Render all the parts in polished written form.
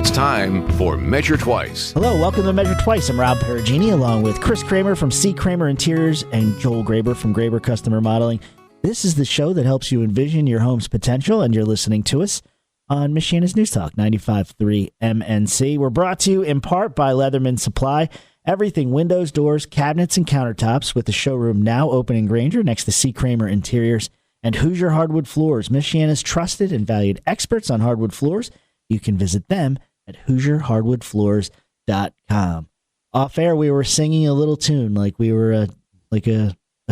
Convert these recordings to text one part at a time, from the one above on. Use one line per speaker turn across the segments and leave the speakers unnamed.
it's time for Measure Twice.
Hello, welcome to Measure Twice. I'm Rob Perugini, along with Chris Kramer from C. Kramer Interiors and Joel Graber from Graber Customer Modeling. This is the show that helps you envision your home's potential, and you're listening to us on Michiana's News Talk 95.3 MNC. We're brought to you in part by Leatherman Supply. Everything windows, doors, cabinets, and countertops, with the showroom now open in Granger next to C. Kramer Interiors and Hoosier Hardwood Floors. Michiana's trusted and valued experts on hardwood floors. You can visit them at HoosierHardwoodFloors.com. Off air, we were singing a little tune like we were a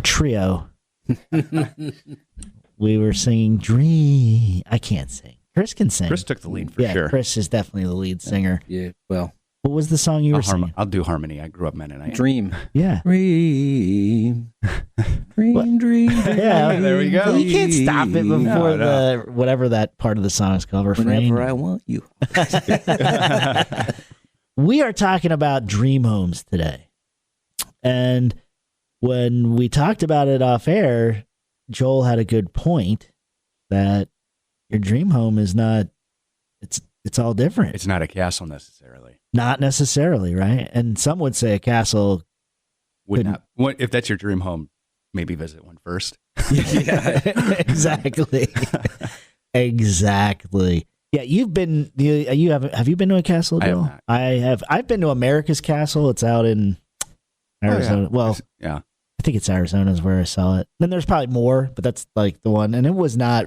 trio. We were singing Dream. I can't sing. Chris can sing.
Chris took the lead for sure.
Chris is definitely the lead singer.
Yeah, well.
What was the song you were singing?
I'll do harmony. I grew up Mennonite.
Dream.
Yeah.
Dream. Dream.
Yeah,
there we go.
You can't stop it before
No.
whatever that part of the song is called. Refrain.
Whenever I want you.
We are talking about dream homes today. And when we talked about it off air, Joel had a good point that your dream home is not, it's all different.
It's not a castle necessarily.
Not necessarily, right? And some would say a castle.
Would not. If that's your dream home, maybe visit one first.
Yeah, exactly. Exactly. Yeah, you've been. Have you been to a castle, Joel?
I have not.
I have. I've been to America's Castle. It's out in Arizona.
Oh, yeah.
Well,
Yeah.
I think it's Arizona is where I saw it. Then there's probably more, but that's like the one. And it was not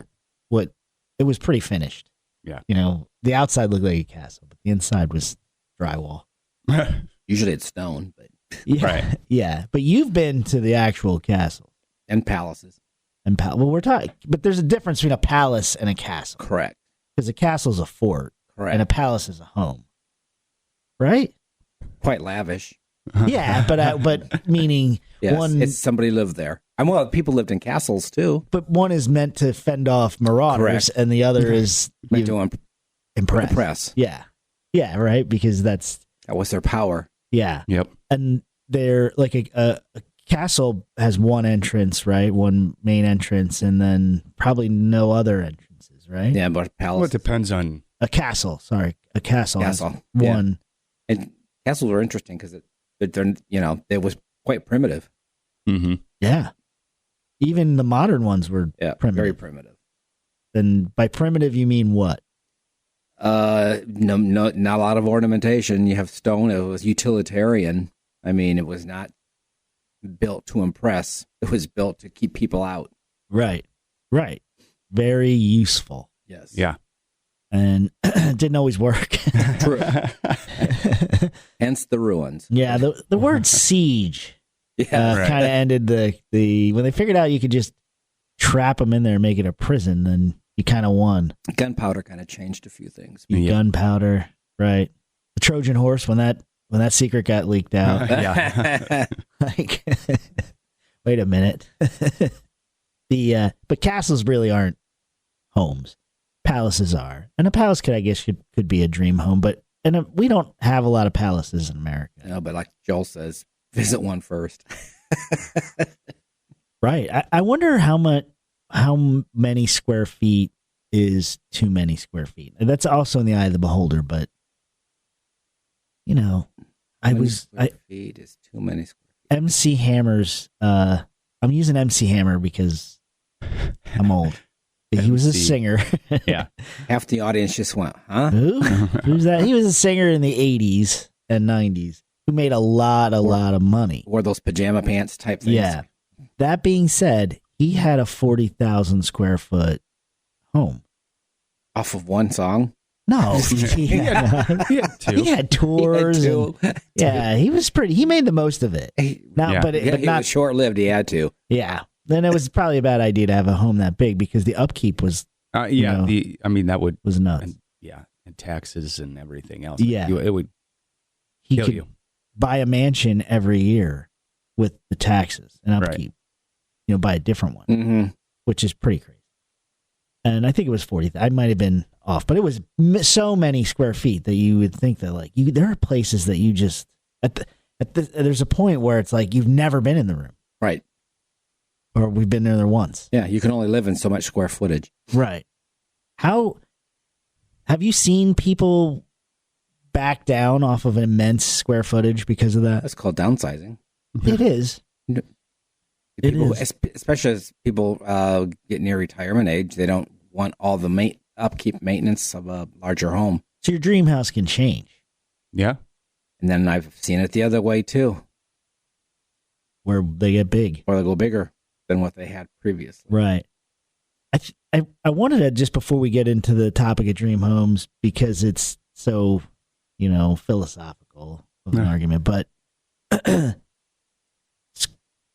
what it was. Pretty finished.
Yeah.
You know, the outside looked like a castle, but the inside was drywall.
Usually it's stone, but
Yeah,
Right.
Yeah, but you've been to the actual castle
and palaces.
and well, we're talking, but there's a difference between a palace and a castle.
Correct.
Because a castle is a fort
Correct.
and a palace is a home, right?
Quite lavish.
Yeah, but meaning
Yes,
one,
it's somebody lived there. And well, people lived in castles too.
but one is meant to fend off marauders,
Correct.
and the other is
Meant to
impress. Yeah, right, because that
was their power.
yeah,
Yep.
and they're like a castle has one entrance, right? One main entrance, and then probably no other entrances, right?
Yeah, but
Well,
palace.
it depends on.
A castle has
Castle.
one.
And castles were interesting because it was quite primitive.
Mm-hmm.
Yeah. Even the modern ones were
Yeah,
primitive.
very primitive.
And by primitive, you mean what?
No, not a lot of ornamentation. You have stone. It was utilitarian. I mean, it was not built to impress. It was built to keep people out.
Right. Very useful.
Yes.
Yeah.
And didn't always work.
True. Hence the ruins.
Yeah, the word siege
Yeah.
Right.
kind of ended the when they figured out you could just trap them in there and make it a prison, then you kind of won.
Gunpowder kind of changed a few things.
Yeah.
Gunpowder, right? The Trojan horse when that secret got leaked out.
Yeah.
Like, wait a minute. But castles really aren't homes. Palaces are, and a palace could be a dream home, but we don't have a lot of palaces in America.
No, but like Joel says, visit one first.
Right. I wonder how many square feet is too many square feet. And that's also in the eye of the beholder, but
Feet is too many square feet.
MC Hammer's. I'm using MC Hammer because I'm old. He was a
MC.
singer.
Yeah.
Half the audience just went, huh?
Who? Who's that? He was a singer in the 80s and 90s who made a lot of money.
Wore those pajama pants type things.
Yeah. That being said, he had a 40,000 square foot home.
Off of one song.
No, he had,
He had two.
he had tours.
He had
and- yeah, he was pretty. He made the most of it. Not,
Yeah.
but
He
not.
was short lived. He had to.
Yeah. Then it was probably a bad idea to have a home that big because the upkeep was
Yeah.
know.
That would.
nuts.
And, yeah. And taxes and everything else.
Yeah.
It would
He
kill
could
you.
buy a mansion every year with the taxes and
Right.
upkeep. Buy a different one,
Mm-hmm.
which is pretty crazy. And I think it was 40. I might have been off, but it was so many square feet that you would think that there are places that you just there's a point where it's like you've never been in the room,
Right.
or we've been there once.
Yeah. You can only live in so much square footage.
Right. How have you seen people back down off of immense square footage because of that?
That's called downsizing.
It is.
People,
is.
especially as people get near retirement age, they don't want all the upkeep maintenance of a larger home.
So your dream house can change.
Yeah.
And then I've seen it the other way too,
where they get big.
or they go bigger than what they had previously.
Right. I wanted to, just before we get into the topic of dream homes, because it's so, philosophical of an argument, but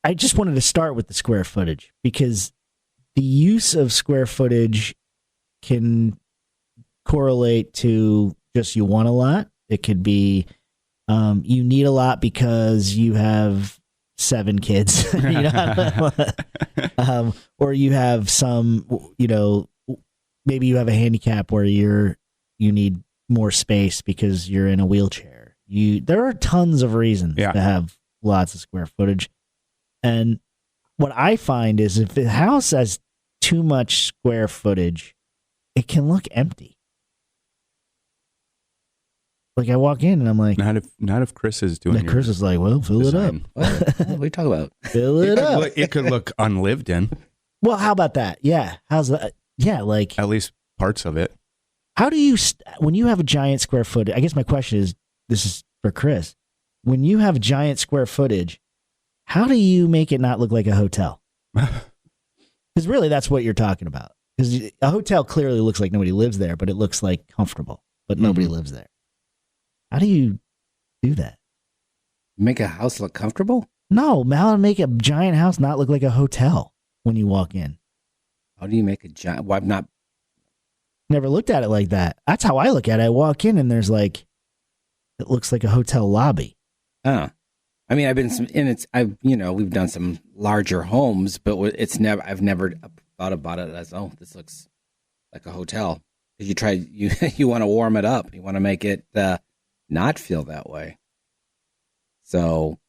I just wanted to start with the square footage, because the use of square footage can correlate to just you want a lot. It could be you need a lot because you have 7 kids, or you have some, maybe you have a handicap where you need more space because you're in a wheelchair. There are tons of reasons to have lots of square footage. And what I find is if the house has too much square footage, it can look empty. Like I walk in and I'm like,
not if Chris is doing it.
Chris is like, well, fill it up.
What are you talking about?
Fill it up.
It could look unlived in.
Well, how about that? Yeah. How's that? Yeah, like
At least parts of it.
how do you when you have a giant square footage? I guess my question is, this is for Chris. When you have giant square footage, how do you make it not look like a hotel? Because really, that's what you're talking about. Because a hotel clearly looks like nobody lives there, but it looks like comfortable, but nobody lives there. How do you do that?
Make a house look comfortable?
No, how to make a giant house not look like a hotel when you walk in?
How do you make a giant? Well, I've not.
Never looked at it like that. That's how I look at it. I walk in and there's it looks like a hotel lobby.
I mean, we've done some larger homes, but I've never thought about it as, this looks like a hotel. Because you want to warm it up. You want to make it not feel that way. So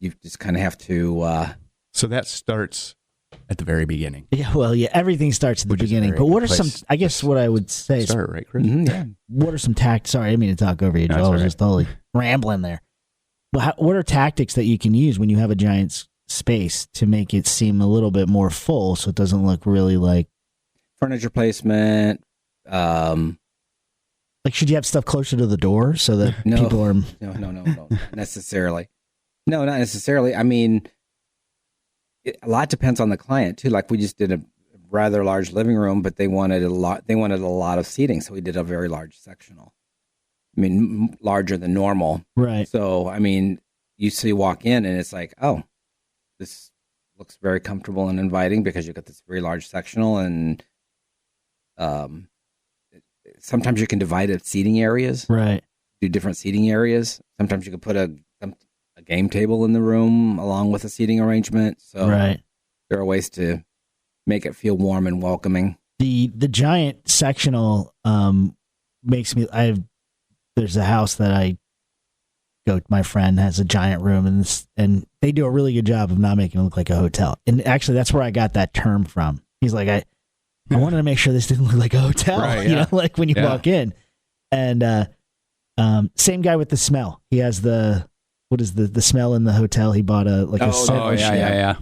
you just kind of have to.
So that starts at the very beginning.
Yeah, well, yeah, everything starts at the beginning. But what are some? I guess what I would say is,
Start right, Chris.
Yeah.
what are some tactics? Sorry, I didn't mean to talk over you, Joel. I was just totally rambling there. Well, what are tactics that you can use when you have a giant space to make it seem a little bit more full, so it doesn't look really like
Furniture placement.
should you have stuff closer to the door so that people are?
No, not necessarily. No, not necessarily. I mean, a lot depends on the client too. Like we just did a rather large living room, but they wanted a lot. They wanted a lot of seating, so we did a very large sectional. I mean, larger than normal.
Right.
So, I mean, you walk in and it's like, oh, this looks very comfortable and inviting because you've got this very large sectional, and sometimes you can divide it seating areas.
Right.
Do different seating areas. Sometimes you can put a game table in the room along with a seating arrangement. So
right.
There are ways to make it feel warm and welcoming.
The giant sectional makes me. There's a house that I go. My friend has a giant room, and they do a really good job of not making it look like a hotel. And actually, that's where I got that term from. He's like, I wanted to make sure this didn't look like a hotel.
Right, yeah.
Like when you walk in. And same guy with the smell. He has the smell in the hotel. He bought a scent machine.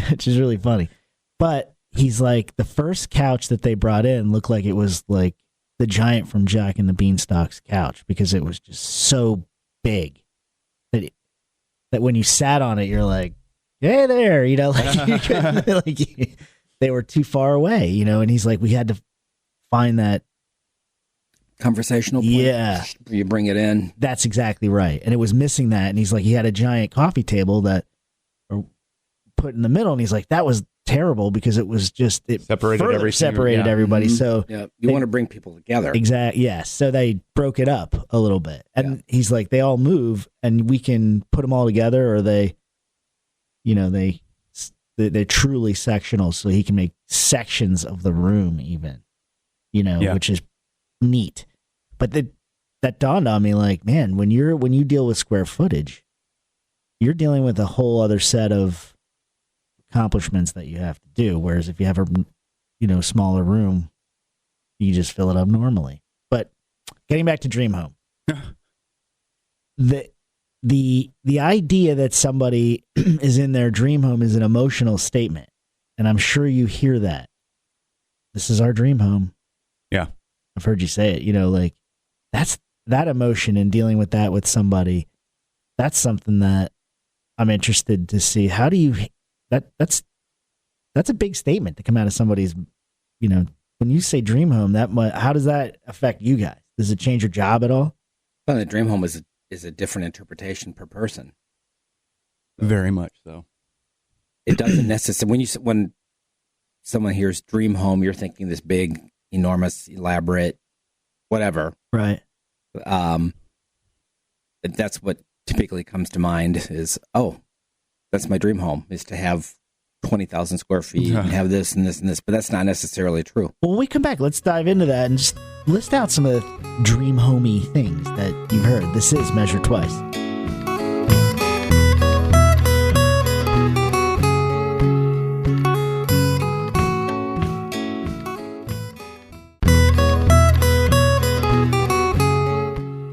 Which is really funny. But he's like, the first couch that they brought in looked like it was like the giant from Jack and the Beanstalk's couch, because it was just so big that when you sat on it, you're like, hey there, like you couldn't, like they were too far away, and he's like, we had to find that
conversational point.
Yeah.
You bring it in.
That's exactly right. And it was missing that. And he's like, he had a giant coffee table that put in the middle, and he's like, that was terrible because it was just separated everybody.
Mm-hmm.
So
you want to bring people together.
Exactly. Yes. So they broke it up a little bit, and he's like, they all move, and we can put them all together, or they're truly sectional, so he can make sections of the room even, which is neat. But that dawned on me, like, man, when you deal with square footage, you're dealing with a whole other set of accomplishments that you have to do. Whereas if you have a smaller room, you just fill it up normally. But getting back to Dream Home. The idea that somebody is in their dream home is an emotional statement. And I'm sure you hear that. This is our dream home.
Yeah.
I've heard you say it, like that's that emotion and dealing with that with somebody. That's something that I'm interested to see. How do you, that's a big statement to come out of somebody's, when you say dream home, how does that affect you guys? Does it change your job at all?
Well, the dream home is a different interpretation per person.
Very much so.
It doesn't necessarily, when someone hears dream home, you're thinking this big, enormous, elaborate, whatever.
Right.
That's what typically comes to mind is, that's my dream home, is to have 20,000 square feet and have this and this and this, but that's not necessarily true.
Well, when we come back, let's dive into that and just list out some of the dream homey things that you've heard. This is Measure Twice.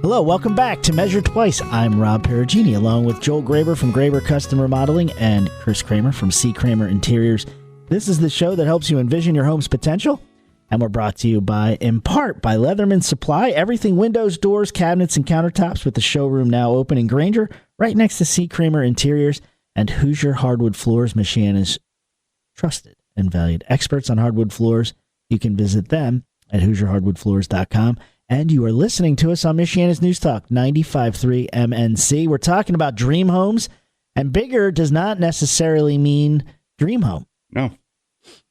Hello, welcome back to Measure Twice. I'm Rob Perugini, along with Joel Graber from Graber Customer Modeling and Chris Kramer from C. Kramer Interiors. This is the show that helps you envision your home's potential, and we're brought to you in part by Leatherman Supply. Everything windows, doors, cabinets, and countertops, with the showroom now open in Granger, right next to C. Kramer Interiors, and Hoosier Hardwood Floors. Michiana's trusted and valued experts on hardwood floors. You can visit them at HoosierHardwoodFloors.com. And you are listening to us on Michiana's News Talk 95.3 MNC. We're talking about dream homes, and bigger does not necessarily mean dream home.
No.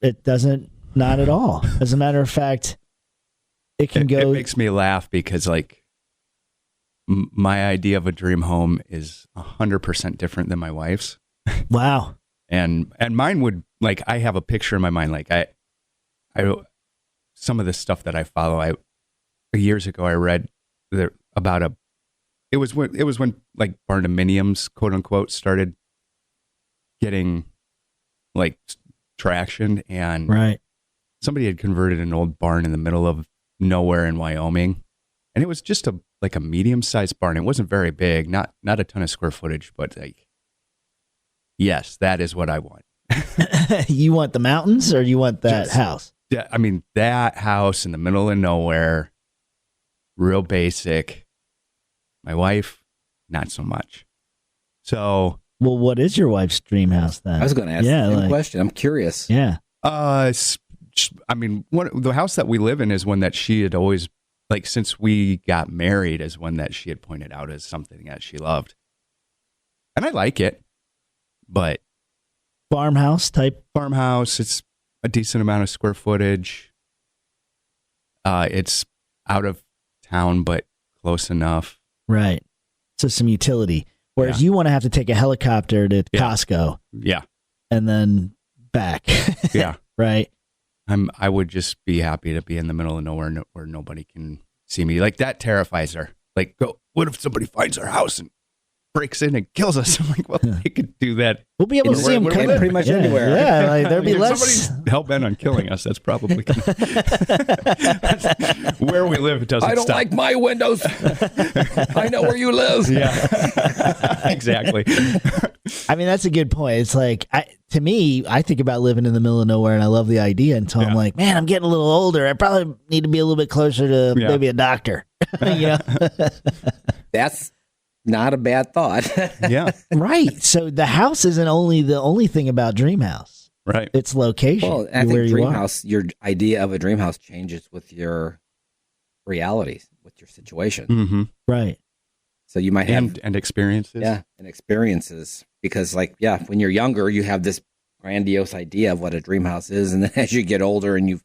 It doesn't, not at all. As a matter of fact, it can go...
It makes me laugh because, my idea of a dream home is 100% different than my wife's.
Wow.
And mine would, I have a picture in my mind, I some of the stuff that I follow, years ago, I read about it was when barndominiums, quote unquote, started getting traction, and
right.
Somebody had converted an old barn in the middle of nowhere in Wyoming, and it was just a medium sized barn. It wasn't very big, not a ton of square footage, but yes, that is what I want.
You want the mountains, or you want that house?
Yeah, I mean that house in the middle of nowhere. Real basic. My wife, not so much. So,
well, what is your wife's dream house then?
I was going to ask the same question. I'm curious.
Yeah.
I mean, the house that we live in is one that she had always, since we got married, is one that she had pointed out as something that she loved, and I like it. But
farmhouse type.
Farmhouse. It's a decent amount of square footage. It's out of town, but close enough.
Right. So some utility. Whereas you want to have to take a helicopter to Costco.
Yeah.
And then back.
Yeah.
Right.
I would just be happy to be in the middle of nowhere where nobody can see me. That terrifies her. What if somebody finds our house and breaks in and kills us? I'm like, well, they could do that.
We'll be able to see them
pretty much anywhere.
Yeah, there'll be
if
less.
Somebody's hell bent on killing us. That's probably where we live. It doesn't.
I don't
stop.
like my windows. I know where you live.
Yeah, exactly.
I mean, that's a good point. It's to me, I think about living in the middle of nowhere, and I love the idea until I'm like, man, I'm getting a little older. I probably need to be a little bit closer to maybe a doctor.
That's not a bad thought.
Yeah.
Right. So the house isn't the only thing about Dream House.
Right.
It's location.
Well, I think Dream House, your idea of a dream house changes with your realities, with your situation.
Mm-hmm.
Right.
So you might have
and experiences.
Yeah, and experiences. Because when you're younger, you have this grandiose idea of what a dream house is, and then as you get older and you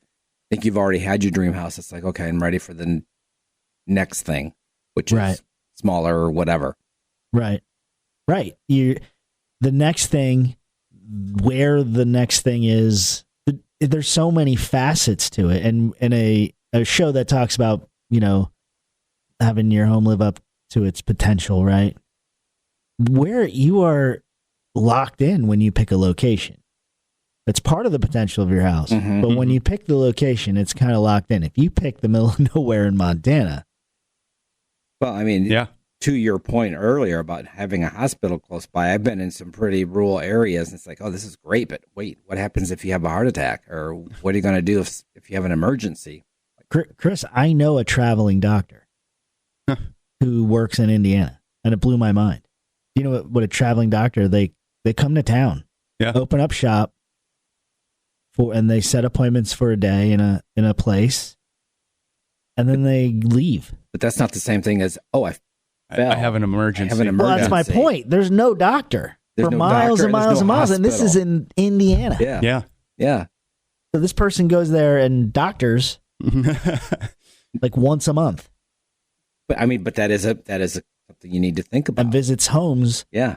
think you've already had your dream house, it's like, okay, I'm ready for the next thing, which is smaller or whatever. Right.
Right. The next thing, where the next thing is, there's so many facets to it. And in a show that talks about, having your home live up to its potential, right? Where you are locked in when you pick a location. That's part of the potential of your house. Mm-hmm. But when you pick the location, it's kind of locked in. If you pick the middle of nowhere in Montana,
Well, I mean,
Yeah.
to your point earlier about having a hospital close by, I've been in some pretty rural areas, and it's like, oh, this is great, but wait, what happens if you have a heart attack, or what are you going to do if you have an emergency?
Chris, I know a traveling doctor who works in Indiana, and it blew my mind. You know what a traveling doctor, they come to town, open up shop, and they set appointments for a day in a place, and then they leave.
But that's not the same thing as, oh, I
have an emergency.
Well, that's my point. There's no doctor for miles and miles and miles, and this is in Indiana.
Yeah.
So this person goes there and doctors like once a month.
But I mean, but that is something you need to think about.
And visits homes.
Yeah.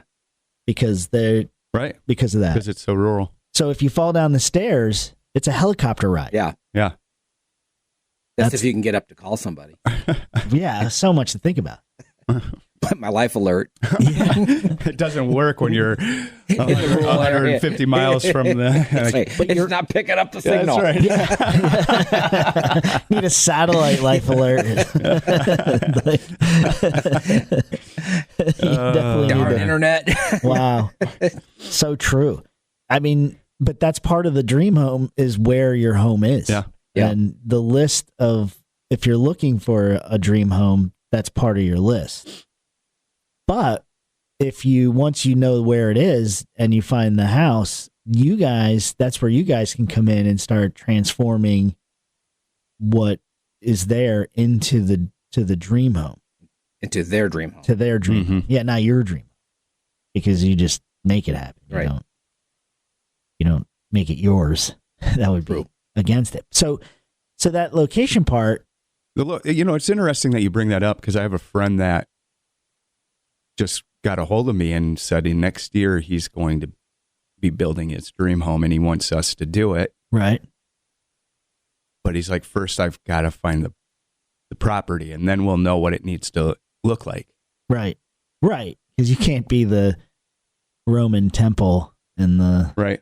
Because they're
right.
Because of that.
Because it's so rural.
So if you fall down the stairs, it's a helicopter ride.
Yeah.
Yeah.
That's if you can get up to call somebody.
Yeah, so much to think about.
My life alert.
Yeah.
It doesn't work when you're 150 miles from the.
But it's not picking up the signal.
That's right.
Yeah. Need a satellite life alert.
Darn internet.
Wow. So true. I mean, but that's part of the dream home is where your home is.
Yeah.
And the list of, if you're looking for a dream home, that's part of your list. But if once you know where it is and you find the house, that's where you guys can come in and start transforming what is there into the dream home.
Into their dream home.
To their dream home. Yeah, not your dream. Because you just make it happen. You don't make it yours. That would be against it. So that location part.
It's interesting that you bring that up because I have a friend that just got a hold of me and said next year he's going to be building his dream home and he wants us to do it.
Right.
But he's like, first I've got to find the property and then we'll know what it needs to look like.
Right. Right. Because you can't be the Roman temple in the...
Right.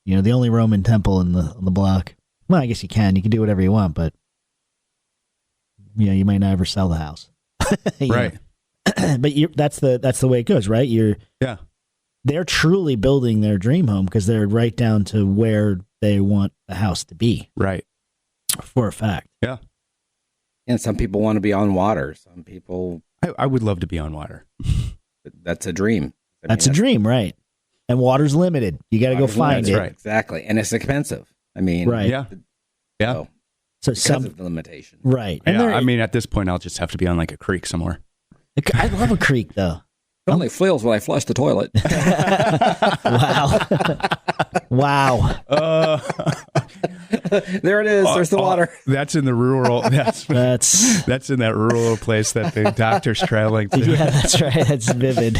The only Roman temple on the block. Well, I guess you can. You can do whatever you want, but you might not ever sell the house.
Right.
But that's the way it goes, right? They're truly building their dream home because they're right down to where they want the house to be.
Right.
For a fact.
Yeah.
And some people want to be on water. Some people...
I would love to be on water.
That's a dream.
That's a dream, right? And water's limited. You got to go find it.
Right.
Exactly. And it's expensive. I mean...
Right.
Yeah. Yeah.
So some of the limitation.
Right.
And I mean, at this point, I'll just have to be on like a creek somewhere.
I love a creek, though.
It only feels when I flush the toilet.
Wow.
There it is. There's the water.
That's in the rural. That's in that rural place that the doctor's traveling to.
Yeah, that's right. That's vivid.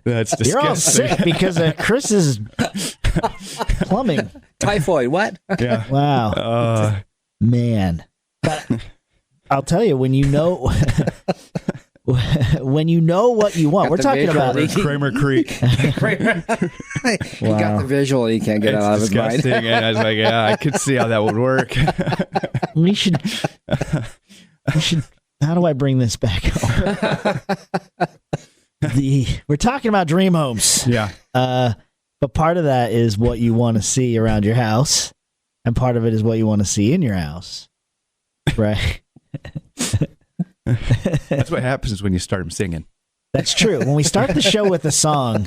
That's disgusting.
You're all sick because of Chris's plumbing.
Typhoid. What?
Yeah.
Wow. Man. But I'll tell you, when you know what you want, we're talking about
Kramer Creek.
He got the visual and he can't get it out of his mind.
And I was like, yeah, I could see how that would work.
we should, how do I bring this back home? We're talking about dream homes.
Yeah.
But part of that is what you want to see around your house. And part of it is what you want to see in your house. Right.
That's what happens when you start them singing.
That's true. When we start the show with a song,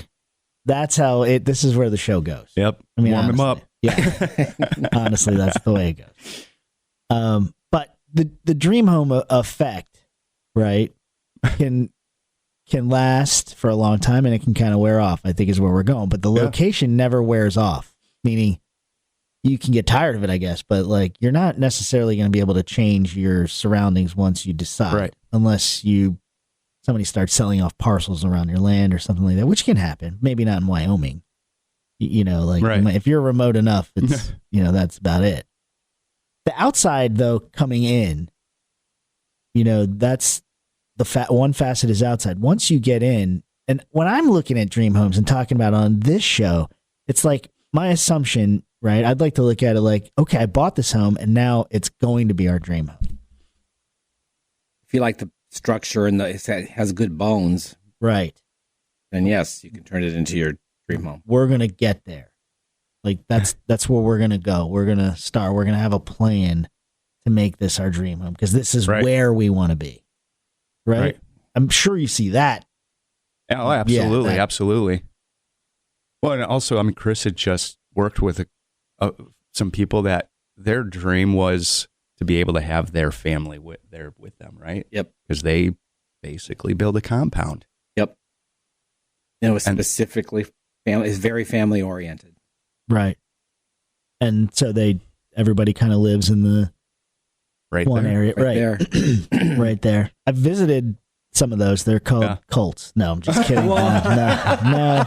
that's how this is where the show goes.
Yep.
I mean,
warm them up.
Yeah. Honestly, that's the way it goes. But the dream home effect, right, can last for a long time and it can kind of wear off, I think is where we're going. But the location never wears off, meaning you can get tired of it, I guess, but like you're not necessarily going to be able to change your surroundings once you decide,
right? Unless
somebody starts selling off parcels around your land or something like that, which can happen. Maybe not in Wyoming, right. If you're remote enough, it's that's about it. The outside though, coming in, that's one facet is outside. Once you get in, and when I'm looking at dream homes and talking about on this show, it's like my assumption. Right. I'd like to look at it like, okay, I bought this home and now it's going to be our dream home.
If you like the structure and it has good bones,
Right.
then yes, you can turn it into your dream home.
We're going to get there. Like that's where we're going to go. We're going to start. We're going to have a plan to make this our dream home because this is
Right.
where we want to be. Right? I'm sure you see that.
Oh, absolutely,
that-
absolutely. Well, and also, I mean, Chris had just worked with some people that their dream was to be able to have their family with them, right?
Yep.
Because they basically build a compound.
Yep. And it was specifically family. It's very family oriented.
Right. And so everybody kind of lives in the
Right
one
there.
area.
Right
Right.
there.
Right there. I've visited some of those. They're called cults. No, I'm just kidding. No.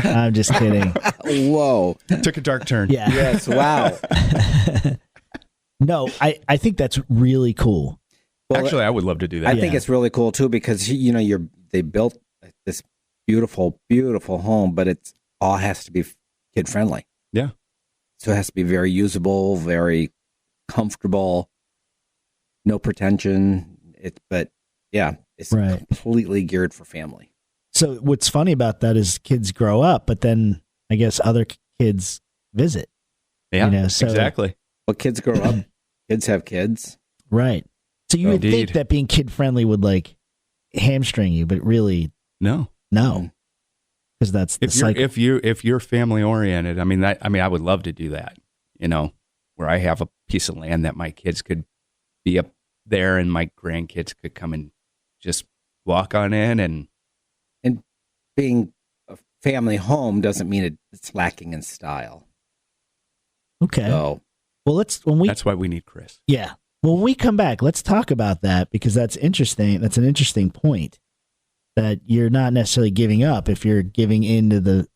I'm just kidding.
Whoa.
Took a dark turn.
Yeah.
Yes. Wow.
No, I think that's really cool.
Well,
Actually, I would love to do that.
I think it's really cool too because they built this beautiful, beautiful home, but it's all has to be kid friendly.
Yeah.
So it has to be very usable, very comfortable, no pretension. But yeah, it's
Right.
completely geared for family.
So what's funny about that is kids grow up, but then I guess other kids visit.
Yeah,
so-
exactly.
But kids grow up, kids have kids.
Right. So you would think
Indeed.
that being kid friendly would like hamstring you, but really
No.
no, because that's the cycle.
If you're family oriented, I would love to do that. Where I have a piece of land that my kids could be up there, and my grandkids could come and just walk on in. And
Being a family home doesn't mean it's lacking in style.
Okay.
So
Well,
that's why we need Chris.
yeah. When we come back, let's talk about that because that's interesting. That's an interesting point that you're not necessarily giving up if you're giving into the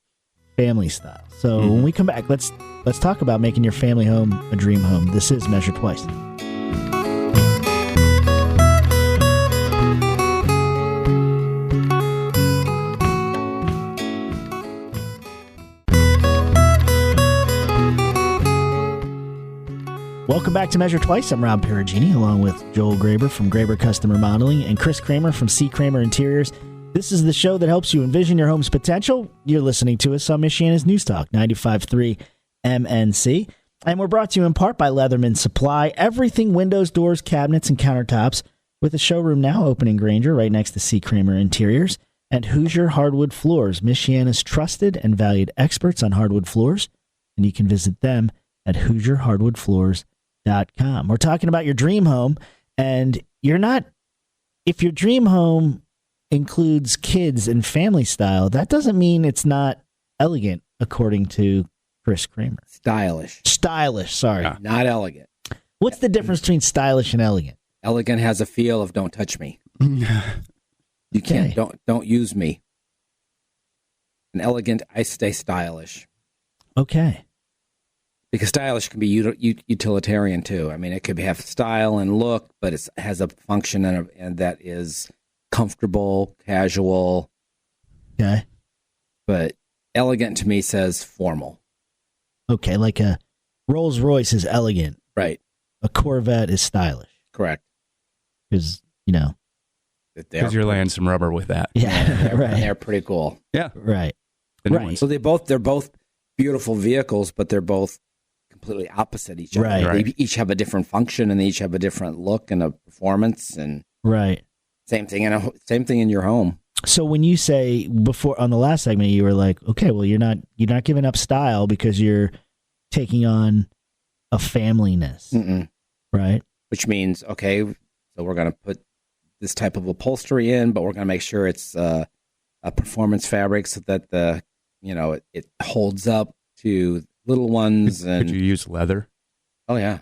family style. So when we come back, let's talk about making your family home a dream home. This is Measure Twice. Welcome back to Measure Twice. I'm Rob Perugini, along with Joel Graber from Graber Customer Modeling and Chris Kramer from C. Kramer Interiors. This is the show that helps you envision your home's potential. You're listening to us on Michiana's News Talk 95.3 MNC. And we're brought to you in part by Leatherman Supply. Everything windows, doors, cabinets, and countertops, with a showroom now open in Granger right next to C. Kramer Interiors. And Hoosier Hardwood Floors, Michiana's trusted and valued experts on hardwood floors. And you can visit them at HoosierHardwoodFloors.com. We're talking about your dream home, and if your dream home includes kids and family style, that doesn't mean it's not elegant, according to Chris Kramer.
stylish,
Sorry.
Yeah.
not elegant.
What's the difference between stylish and elegant?
Elegant has a feel of don't touch me. You can't. Don't use me. And elegant, I stay stylish.
Okay.
Because stylish can be utilitarian too. I mean, it could have style and look, but it has a function and that is comfortable, casual.
Okay.
But elegant to me says formal.
Okay. Like a Rolls Royce is elegant.
Right.
A Corvette is stylish.
Correct.
Because,
Because you're laying some rubber with that.
yeah, right.
They're pretty cool.
Yeah.
Right.
The new
Right.
ones.
So they're both beautiful vehicles, but they're both completely opposite each other.
Right.
They each have a different function, and they each have a different look and a performance. And
Right.
same thing in your home.
So when you say before on the last segment, you were like, okay, well, you're not giving up style because you're taking on a familyness,
Mm-mm.
right?
Which means, okay, so we're going to put this type of upholstery in, but we're going to make sure it's a performance fabric so that it holds up to little ones.
Could you use leather?
Oh yeah,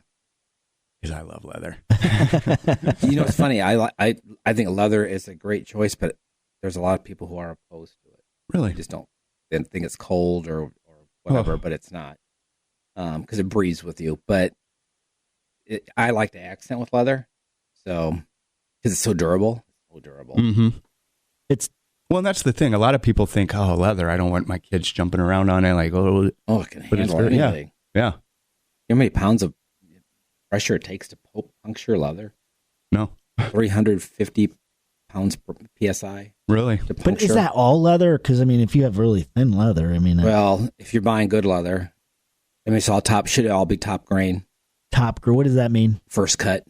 Because I love leather.
it's funny. I think leather is a great choice, but there's a lot of people who are opposed to it.
Really?
They just don't. They think it's cold or whatever, but it's not because it breathes with you. But I like to accent with leather, so because it's so durable.
Mm-hmm. Well, and that's the thing. A lot of people think, oh, leather, I don't want my kids jumping around on it. Like, oh,
It can
But it's
handle
very- yeah.
anything.
yeah.
You know how many pounds of pressure it takes to puncture leather?
No.
350 pounds per PSI.
Really?
To
But is
puncture.
that all leather? Because I mean, if you have really thin leather, I mean,
Well, if you're buying good leather, I mean, it's all should all be top grain,
what does that mean?
first cut.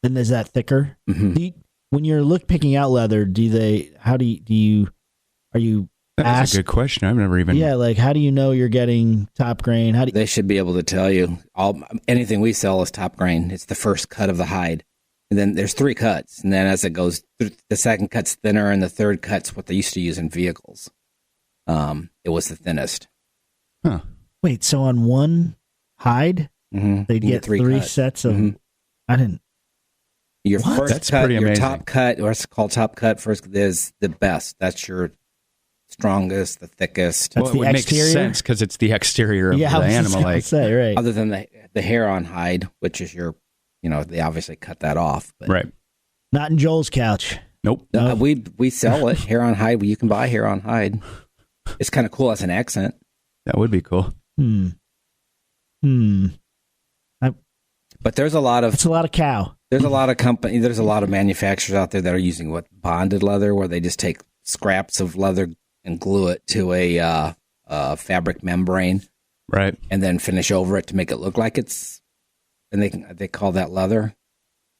Then is that thicker?
Mhm.
When you're picking out leather, are you
That's
ask?
a good question. I've never even.
Yeah, like how do you know you're getting top grain? How do you,
They should be able to tell you. Anything we sell is top grain. It's the first cut of the hide. And then there's 3 cuts. And then as it goes, the second cut's thinner, and the third cut's what they used to use in vehicles. It was the thinnest.
Huh.
wait? So on one hide,
Mm-hmm.
they'd get 3
cuts.
sets of.
Mhm.
I didn't.
Your
What?
first
That's
cut,
pretty
your
amazing.
top cut, or it's called top cut first, is the best. That's your strongest, the thickest.
That's
Well,
the
it would make
exterior?
sense because it's the exterior of
Yeah, I
the
was just
animal.
gonna
Like,
say right.
Other than the hair on hide, which is your, they obviously cut that off. But
right?
Not in Joel's couch.
Nope.
No.
we sell it hair on hide. You can buy hair on hide. It's kind of cool as an accent.
That would be cool.
Hmm.
But there's a lot of
That's a lot of cow.
there's a lot of manufacturers out there that are using bonded leather, where they just take scraps of leather and glue it to a fabric membrane,
Right.
and then finish over it to make it look like it's. And they call that leather,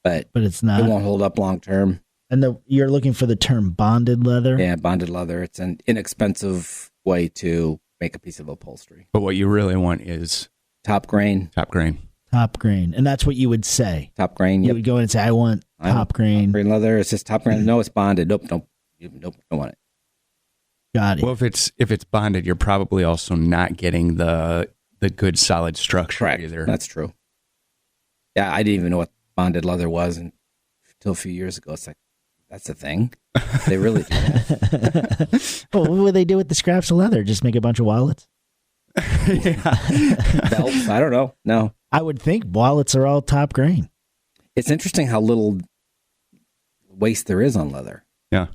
but
But it's
it
not.
won't hold up long term.
And you're looking for the term bonded leather.
Yeah, bonded leather. It's an inexpensive way to make a piece of upholstery.
But what you really want is
Top grain.
top grain.
Top grain, and that's what you would say.
Top grain.
You
Yep.
would go in and say, "I want top grain."
Grain leather. It's just top grain. No, it's bonded. Nope. Don't want it.
Got it.
Well, if it's bonded, you're probably also not getting the good solid structure
Correct.
either.
That's true. Yeah, I didn't even know what bonded leather was until a few years ago. It's like, that's a thing. They really do that.
Well, what would they do with the scraps of leather? Just make a bunch of wallets?
Belts. I don't know. No.
I would think wallets are all top grain.
It's interesting how little waste there is on leather.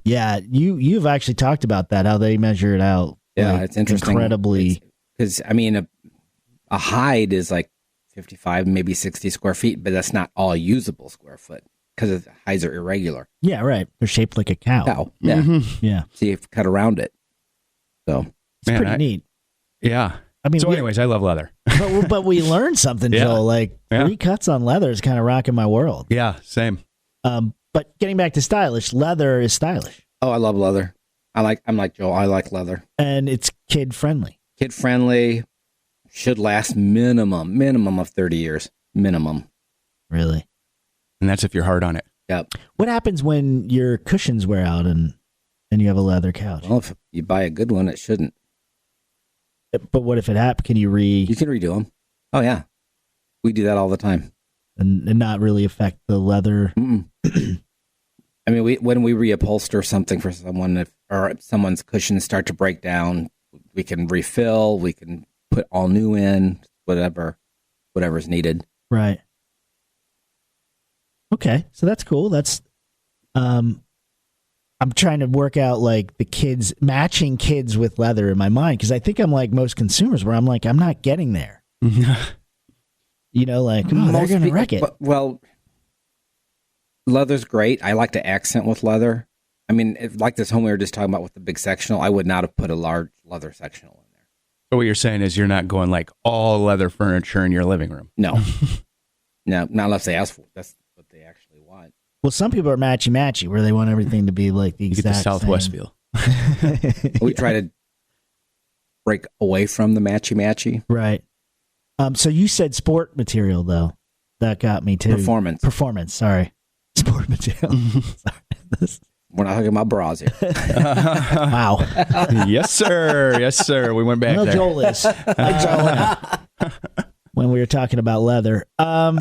Yeah, you've actually talked about that, how they measure it out.
Yeah,
like,
it's interesting.
Incredibly.
Because, I mean, a hide is like 55, maybe 60 square feet, but that's not all usable square foot because hides are irregular.
Yeah, right. They're shaped like a cow.
Cow. Yeah.
Mhm.
Yeah,
So you have to cut around it. So,
it's
Man,
pretty neat.
Yeah.
I mean,
So, anyways, I love leather.
but we learned something,
Yeah.
Joel. Like
Yeah.
3 cuts on leather is kind of rocking my world.
Yeah, same.
But getting back to stylish, leather is stylish
oh, I love leather. I'm like Joel. I like leather.
and it's kid friendly.
Kid friendly, should last minimum of 30 years. Minimum.
Really.
And that's if you're hard on it.
Yep.
What happens when your cushions wear out and you have a leather couch?
Well, if you buy a good one, it shouldn't.
But what if it happens? Can you
You can redo them. Oh, yeah. We do that all the time.
and not really affect the leather?
Mm-mm. I mean, when we reupholster something for someone, or someone's cushions start to break down, we can refill, we can put all new in, whatever's needed.
Right. Okay, so that's cool. That's I'm trying to work out like matching kids with leather in my mind, because I think I'm like most consumers where I'm like, I'm not getting there. You know, like, oh, they're
Most
going to
people-
wreck it.
Well, leather's great. I like to accent with leather. I mean, like this home we were just talking about with the big sectional, I would not have put a large leather sectional in there.
So what you're saying is you're not going like all leather furniture in your living room.
No. No, not unless they ask for it. That's what they actually want.
Well, some people are matchy-matchy where they want everything to be like the
You get the
exact
Southwest
same.
feel.
We try to break away from the matchy-matchy.
Right. So you said sport material, though. That got me, too.
Performance.
Sorry. Sport material. Sorry.
We're not talking about bras here.
Wow.
Yes, sir. Yes, sir. We went back
Well,
there.
Joel is. When we were talking about leather.
Talk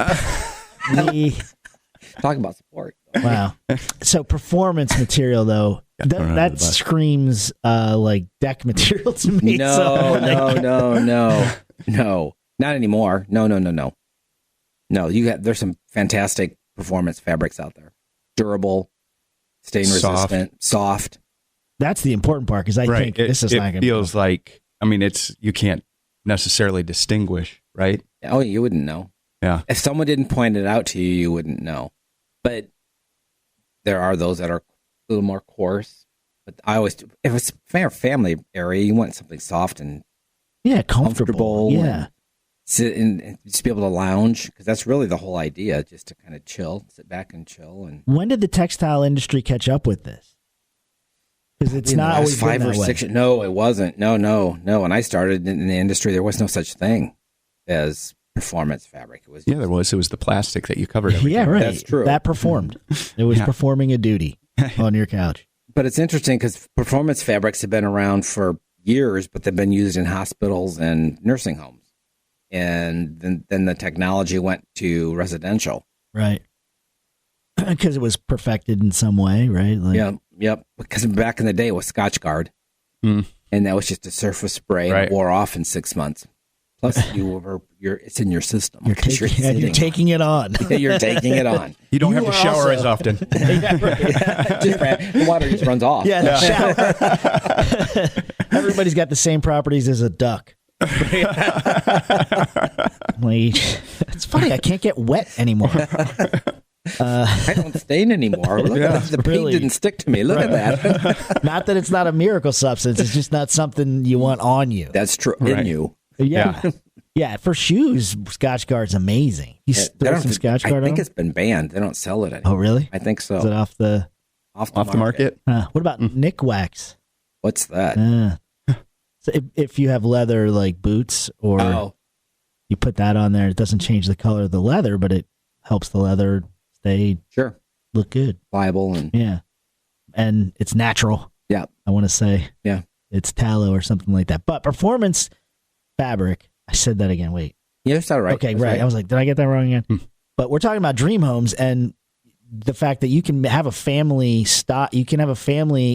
about sport.
Wow. So performance material, though,
Got thrown under
that
the bus.
screams like deck material to me.
No,
So, like,
no. Not anymore. No. No, there's some fantastic performance fabrics out there. Durable, stain
Soft.
resistant, soft.
that's the important part, because I think
It,
this is
it
not going to
feels like, I mean, you can't necessarily distinguish, right?
Oh, you wouldn't know.
Yeah.
If someone didn't point it out to you, you wouldn't know. But there are those that are a little more coarse. But I always, if it's a family area, you want something soft and
comfortable. Yeah.
And sit and just be able to lounge, because that's really the whole idea, just to kind of sit back and chill. And
when did the textile industry catch up with this? Because it's not always been that way.
No, it wasn't. No. When I started in the industry, there was no such thing as performance fabric. It was
there was. It was the plastic that you covered everything.
Yeah, right.
That's true.
That performed. It was performing a duty on your couch.
But it's interesting because performance fabrics have been around for years, but they've been used in hospitals and nursing homes. And then the technology went to residential.
Right. Because it was perfected in some way, right? Like,
Yep. Because back in the day, it was Scotchgard. And that was just a surface spray and it wore off in 6 months. Plus, it's in your system.
You're taking it on.
You're taking it on.
You don't have to shower as often.
The water just runs off.
Yeah, the shower. Everybody's got the same properties as a duck. It's funny. I can't get wet anymore.
I don't stain anymore. Look at the paint didn't stick to me. Look at that.
Not that it's not a miracle substance. It's just not something you want on you.
That's true. In you.
Yeah. Yeah. For shoes, Scotchgard's amazing. You throw some Scotchgard on?
I think it's been banned. They don't sell it anymore.
Oh, really?
I think so.
Is it off the
market?
What about Nick Wax?
What's that?
So if you have leather like boots or you put that on there, it doesn't change the color of the leather, but it helps the leather look good.
Pliable
and it's natural.
Yeah.
I want to say.
Yeah.
It's tallow or something like that. But performance fabric, I said that again. Wait.
Yeah, that's all right.
Okay, right. I was like, did I get that wrong again? But we're talking about dream homes and the fact that you can have a family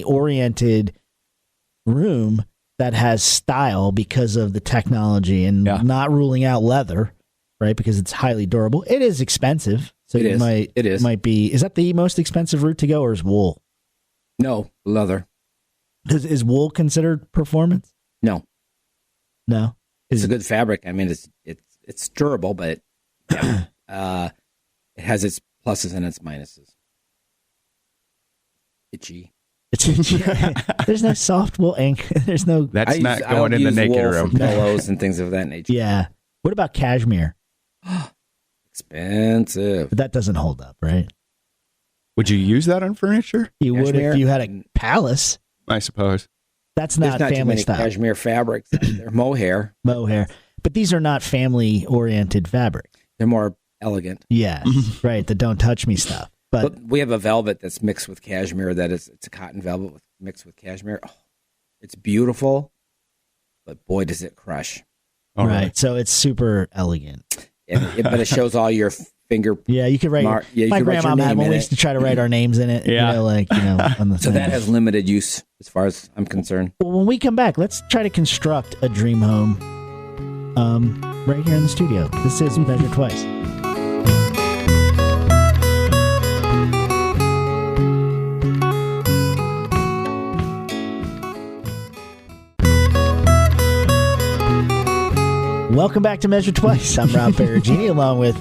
oriented room that has style because of the technology and not ruling out leather, right? Because it's highly durable. It is expensive. So it might be, is that the most expensive route to go or is wool?
No, leather.
Is wool considered performance?
No.
It's
a good fabric. I mean, it's durable, but it has its pluses and its minuses. Itchy.
There's no soft wool ink. There's no.
That's not going in the naked room.
Pillows and things of that nature.
Yeah. What about cashmere?
Expensive.
But that doesn't hold up, right?
Would you use that on furniture?
You would if you had a palace.
I suppose.
That's not family
too many
style.
Cashmere fabrics. They're mohair.
But these are not family oriented fabric.
They're more elegant.
Yeah, right. The don't touch me stuff. But
we have a velvet that's mixed with cashmere. It's a cotton velvet mixed with cashmere. Oh, it's beautiful, but boy, does it crush.
Right. So it's super elegant.
But it shows all your finger.
Yeah, you could write. My grandma had one. We used to try to write our names in it.
Yeah.
On the
so that has limited use as far as I'm concerned.
Well, when we come back, let's try to construct a dream home right here in the studio. This is Measure Twice. Welcome back to Measure Twice. I'm Rob Perugini, along with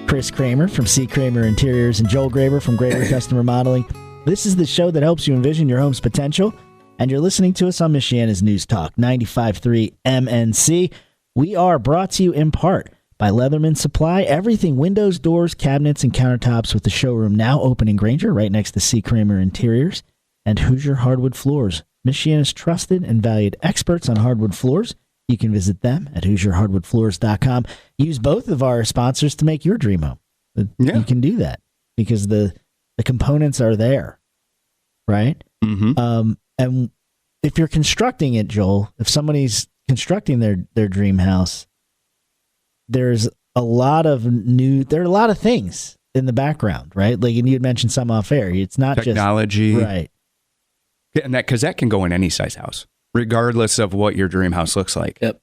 Chris Kramer from C. Kramer Interiors and Joel Graber from Graber Customer Modeling. This is the show that helps you envision your home's potential, and you're listening to us on Michiana's News Talk 95.3 MNC. We are brought to you in part by Leatherman Supply. Everything windows, doors, cabinets, and countertops, with the showroom now open in Granger, right next to C. Kramer Interiors, and Hoosier Hardwood Floors. Michiana's trusted and valued experts on hardwood floors. You can visit them at HoosierHardwoodFloors.com. Use both of our sponsors to make your dream home. You can do that because the components are there, right? Mm-hmm. And if you're constructing it, Joel, if somebody's constructing their dream house, there's a lot of things in the background, right? Like, and you had mentioned some off air. It's not
technology,
just right,
and because that can go in any size house, regardless of what your dream house looks like.
Yep.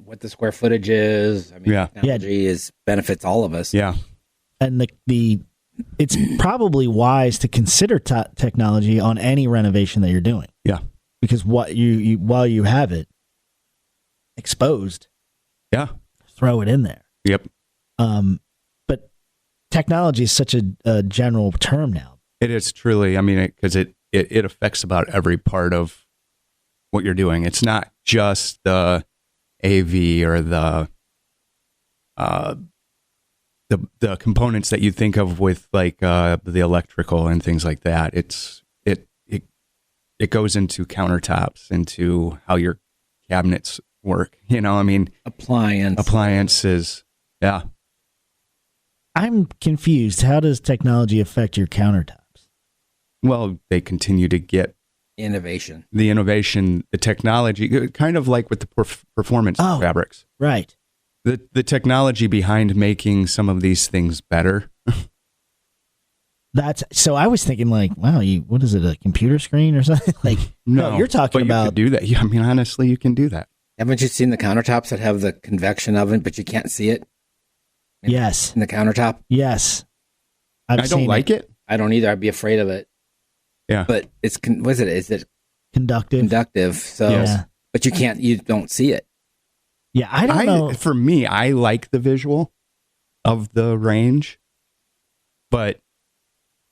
What the square footage is. I mean, technology benefits all of us.
Yeah.
And it's probably wise to consider technology on any renovation that you're doing.
Yeah.
Because while you have it exposed, throw it in there.
Yep.
But technology is such a general term now.
It is truly, I mean, because it affects about every part of what you're doing. It's not just the AV or the components that you think of with like the electrical and things like that. It goes into countertops, into how your cabinets work. You know, I mean, appliances. Yeah.
I'm confused. How does technology affect your countertops?
Well, they continue to get the innovation, the technology, kind of like with the performance fabrics.
Right.
The technology behind making some of these things better.
So I was thinking like, wow, what is it, a computer screen or something? Like, no, you're talking
but
about.
You could do that. Yeah, I mean, honestly, you can do that.
Haven't you seen the countertops that have the convection oven, but you can't see it?
Yes.
In the countertop?
Yes.
I don't like it.
I don't either. I'd be afraid of it.
Yeah.
But it's, what is it? Is it
conductive?
Conductive. So,
yeah.
But you don't see it.
Yeah, I don't know.
For me, I like the visual of the range, but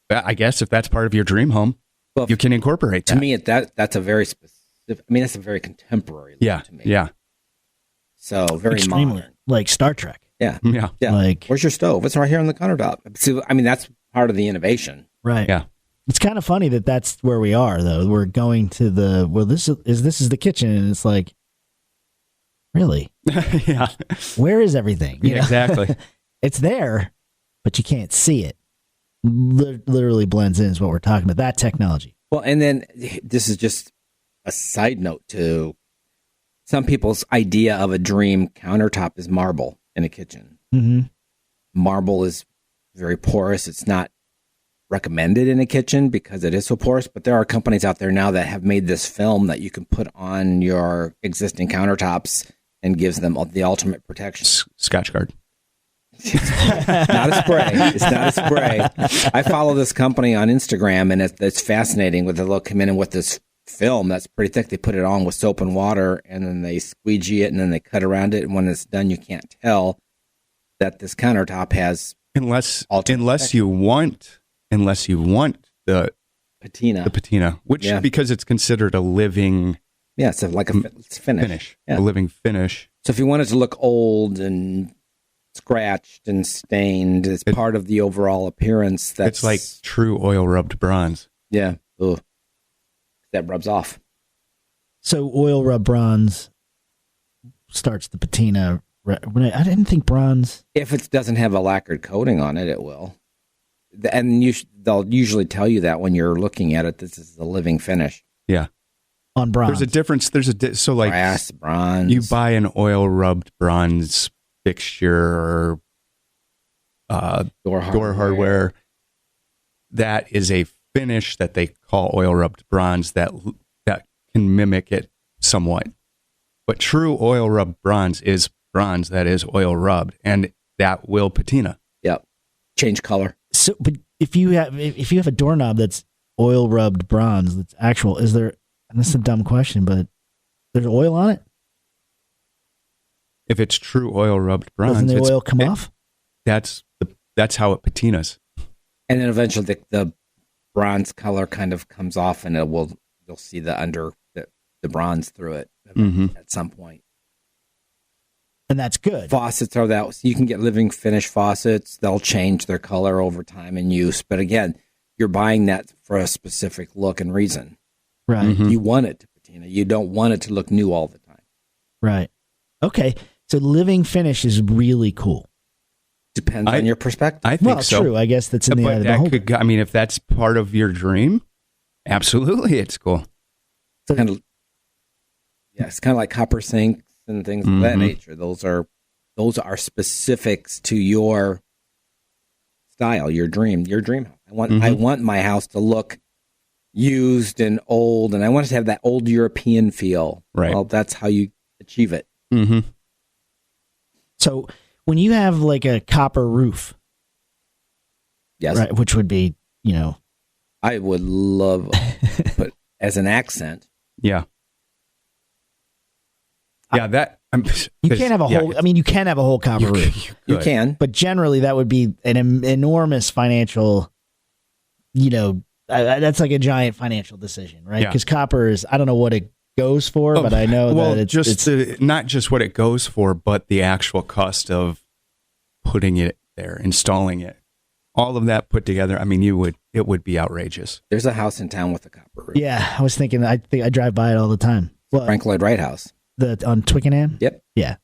I guess if that's part of your dream home, well, you can incorporate that.
To me, that's a very specific. I mean, that's a very contemporary look to me.
Yeah.
So very
extremely
modern,
like Star Trek.
Yeah.
Like,
where's your stove? It's right here on the countertop. So, I mean, that's part of the innovation,
right?
Yeah.
It's kind of funny that that's where we are, though. We're going to this is the kitchen, and it's like, really?
Yeah.
Where is everything?
Yeah, exactly.
It's there, but you can't see it. Literally blends in is what we're talking about. That technology.
Well, and then this is just a side note to some people's idea of a dream countertop is marble in a kitchen.
Mm-hmm.
Marble is very porous. It's not recommended in a kitchen because it is so porous, but there are companies out there now that have made this film that you can put on your existing countertops and gives them the ultimate protection.
Scotch Guard.
Not a spray. It's not a spray. I follow this company on Instagram, and it's fascinating. They'll come in with this film that's pretty thick. They put it on with soap and water, and then they squeegee it, and then they cut around it. And when it's done, you can't tell that this countertop has
unless you want the patina, which because it's considered a living.
Yeah, so like it's finish. Yeah.
A living finish.
So if you want it to look old and scratched and stained, it's part of the overall appearance.
It's like true oil rubbed bronze.
Yeah. Ugh. That rubs off.
So oil rub bronze starts the patina. I didn't think bronze.
If it doesn't have a lacquered coating on it, it will. And they'll usually tell you that when you're looking at it. This is a living finish.
Yeah.
On bronze.
There's a difference. So like
brass, bronze.
You buy an oil rubbed bronze fixture or door hardware. That is a finish that they call oil rubbed bronze that can mimic it somewhat. But true oil rubbed bronze is bronze that is oil rubbed, and that will patina.
Yep. Change color.
So, but if you have a doorknob that's oil rubbed bronze, that's actual, is there? And this is a dumb question, but there's oil on it.
If it's true oil rubbed bronze,
doesn't the oil come off?
That's how it patinas.
And then eventually the bronze color kind of comes off, and you'll see the bronze through it at some point.
And that's good.
Faucets are that. So you can get living finish faucets. They'll change their color over time and use. But again, you're buying that for a specific look and reason.
Right.
Mm-hmm.
You want it to patina. You don't want it to look new all the time.
Right. Okay. So living finish is really cool.
Depends on your perspective.
I think so.
True. I guess that's in the eye of the beholder.
I mean, if that's part of your dream, absolutely, it's cool.
It's kind of, it's kind of like copper sinks and things of that nature. Those are specifics to your style, your dream house. I want my house to look used and old, and I want it to have that old European feel.
Right.
Well, that's how you achieve it.
Mm-hmm.
So when you have like a copper roof,
yes,
right, which would be,
I would love, but as an accent,
yeah. Yeah,
you can't have a whole. I mean, you can have a whole copper roof.
You can,
but generally that would be an enormous financial that's like a giant financial decision, right?
Yeah.
Because copper is, I don't know what it goes for, but I know that it's
not just what it goes for, but the actual cost of putting it there, installing it, all of that put together. I mean, it would be outrageous.
There's a house in town with a copper roof.
Yeah, I was thinking. I think I drive by it all the time. Well,
Frank Lloyd Wright House.
on Twickenham.
Yep.
Yeah.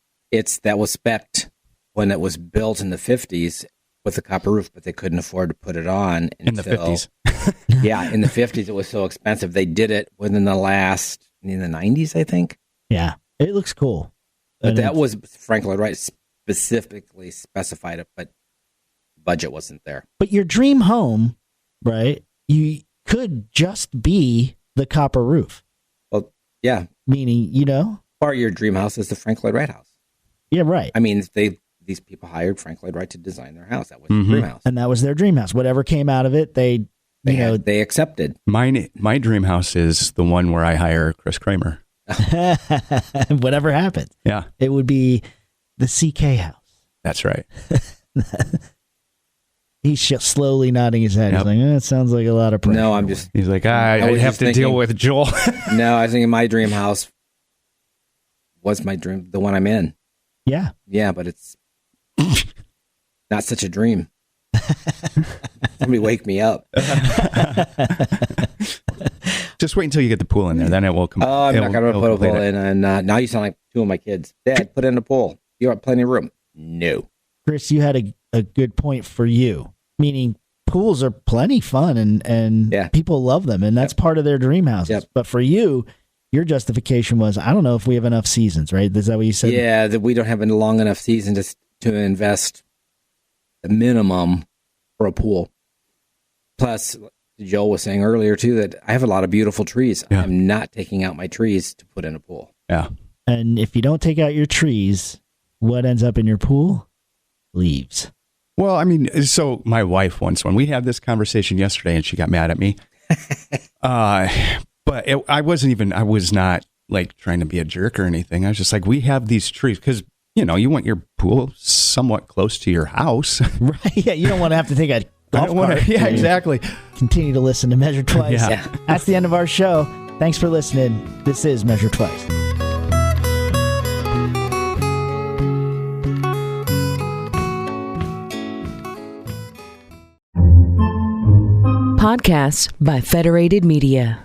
That was spec'd when it was built in the 50s with a copper roof, but they couldn't afford to put it on
In the 50s.
Yeah, in the 50s it was so expensive. They did it in the 90s, I think.
Yeah, it looks cool.
But
And
that
it's-
was Frank Lloyd Wright specifically specified it, but budget wasn't there.
But your dream home, right? You could just be the copper roof,
Well, yeah,
meaning
part of your dream house is the Frank Lloyd Wright house.
yeah, right.
I mean, these people hired Frank Lloyd Wright to design their house. That was
Mhm.
their dream house.
And that was their dream house. Whatever came out of it, they
They accepted.
My dream house is the one where I hire Chris Kramer.
whatever happens,
Yeah,
it would be the CK house.
that's right.
He's just slowly nodding his head.
Yep.
He's like, it sounds like a lot of pressure.
No, I'm just
He's like,
I
I
was
have
just
to deal
thinking-
with Joel.
no. I was thinking my dream house was my dream, the one I'm in.
Yeah.
Yeah, but it's not such a dream. Somebody wake me up.
Just wait until you get the pool in there, then it will come.
Oh, I'm not going to
it'll
put a
complete
pool
it.
in. And now you sound like two of my kids. Dad, put in a pool. You have plenty of room. No.
Chris, you had a good point for you, meaning pools are plenty fun and
Yeah.
people love them, and that's part of their dream houses.
Yep.
But for you, your justification was, I don't know if we have enough seasons, right? Is that what you said?
Yeah, that we don't have a long enough season to invest the minimum for a pool. Plus, Joel was saying earlier too that I have a lot of beautiful trees.
Yeah.
I'm not taking out my trees to put in a pool.
Yeah.
And if you don't take out your trees, what ends up in your pool? Leaves.
Well, I mean, so my wife once, when we had this conversation yesterday, and she got mad at me. But I was not like trying to be a jerk or anything. I was just like, we have these trees because, you want your pool somewhat close to your house.
Right? Yeah, you don't want to have to take a
I
golf
don't wanna-
cart.
yeah,
and
exactly.
Continue to listen to Measure Twice.
Yeah.
That's the end of our show. Thanks for listening. This is Measure Twice.
Podcasts by Federated Media.